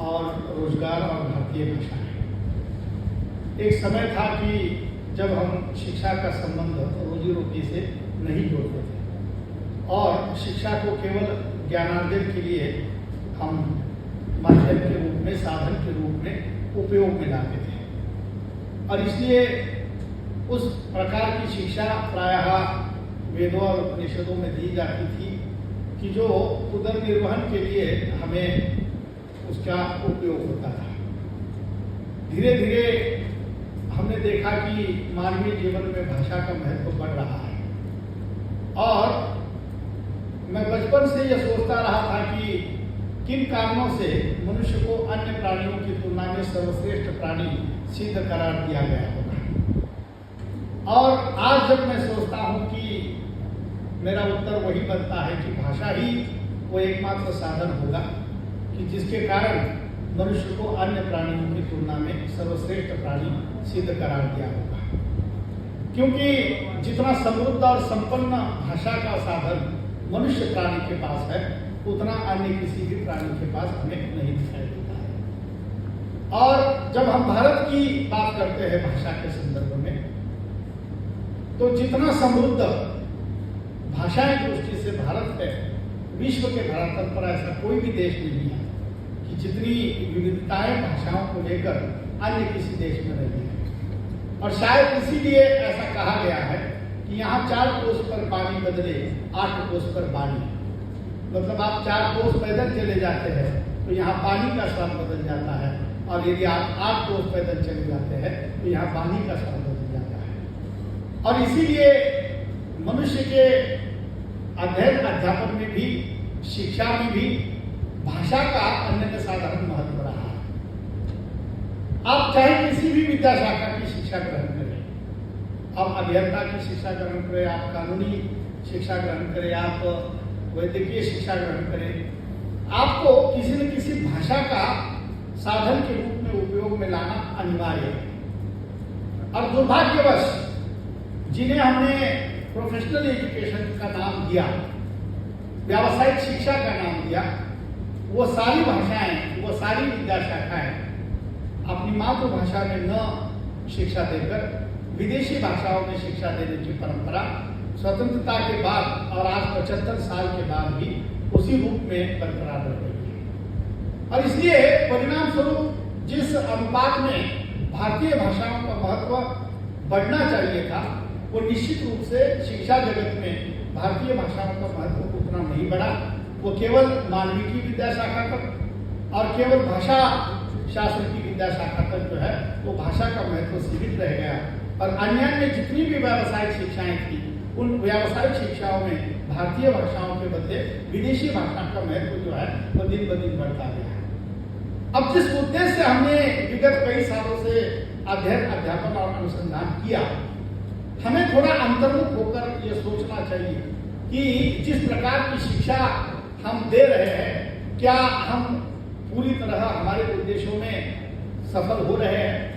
और रोजगार और भारतीय भाषाएं। एक समय था कि जब हम शिक्षा का संबंध रोजी रोटी से नहीं जोड़ते थे और शिक्षा को केवल ज्ञानार्जन के लिए हम माध्यम के रूप में, साधन के रूप में उपयोग में लाते थे और इसलिए उस प्रकार की शिक्षा प्रायः वेदों और उपनिषदों में दी जाती थी कि जो उदर निर्वहन के लिए हमें उसका उपयोग होता था। धीरे धीरे हमने देखा कि मानवीय जीवन में भाषा का महत्व बढ़ रहा है और मैं बचपन से यह सोचता रहा था कि किन कारणों से मनुष्य को अन्य प्राणियों की तुलना में सर्वश्रेष्ठ प्राणी सिद्ध करार दिया गया होगा। और आज जब मैं सोचता हूँ कि मेरा उत्तर वही बनता है कि भाषा ही वो एकमात्र साधन होगा कि जिसके कारण मनुष्य को अन्य प्राणियों की तुलना में सर्वश्रेष्ठ प्राणी सिद्ध करार दिया होगा। क्योंकि जितना समृद्ध और संपन्न भाषा का साधन मनुष्य प्राणी के पास है, उतना अन्य किसी भी प्राणी के पास हमें नहीं दिखाई देता है। और जब हम भारत की बात करते हैं भाषा के संदर्भ में, तो जितना समृद्ध भाषा की दृष्टि से भारत है, विश्व के धरातल पर ऐसा कोई भी देश नहीं है कि जितनी विविधताएं भाषाओं को लेकर अन्य किसी देश में रही है। और शायद इसीलिए ऐसा कहा गया है कि यहाँ 4 कोस पर पानी बदले 8 कोस पर बानी। मतलब आप 4 कोस पैदल चले जाते हैं तो यहाँ पानी का स्वाद बदल जाता है, और यदि आप 8 कोस पैदल चले जाते हैं तो यहाँ पानी का स्वाद बदल जाता है। और इसीलिए मनुष्य के अध्ययन अध्यापन में भी, शिक्षा में भी भाषा का अन्य साधारण महत्व रहा है। आप चाहे किसी भी विद्या शाखा की शिक्षा ग्रहण करें, आप अभियंता की शिक्षा ग्रहण करें, आप कानूनी शिक्षा ग्रहण करें, आप वैद्यकीय शिक्षा ग्रहण करें, आपको किसी न किसी भाषा का साधन के रूप में उपयोग में लाना अनिवार्य है। और दुर्भाग्यवश जिन्हें हमने प्रोफेशनल एजुकेशन का नाम दिया, व्यावसायिक शिक्षा का नाम दिया, वो सारी भाषाएं, वो सारी विद्या शाखाएं अपनी मातृभाषा में न शिक्षा देकर विदेशी भाषाओं में शिक्षा देने की परंपरा स्वतंत्रता के बाद और आज 75 साल के बाद भी उसी रूप में बरकरार रह गई है। और इसलिए परिणाम स्वरूप जिस अनुपात में भारतीय भाषाओं का महत्व बढ़ना चाहिए था, वो निश्चित रूप से शिक्षा जगत में भारतीय भाषाओं का महत्व उतना नहीं बढ़ा। वो केवल मानविकी विद्या शाखा तक और केवल भाषा शास्त्र की विद्या शाखा तक जो है वो भाषा का महत्व सीमित रह गया। और अन्य जितनी भी व्यावसायिक शिक्षाएं थी, उन व्यावसायिक शिक्षाओं में भारतीय भाषाओं के बदले विदेशी भाषा का महत्व जो है वो दिन ब दिन बढ़ता गया। अब जिस उद्देश्य से हमने विगत कई सालों से अध्ययन, अध्यापन और अनुसंधान किया, हमें थोड़ा अंतर्मुख होकर यह सोचना चाहिए कि जिस प्रकार की शिक्षा हम दे रहे हैं, क्या हम पूरी तरह हमारे उद्देश्यों में सफल हो रहे हैं।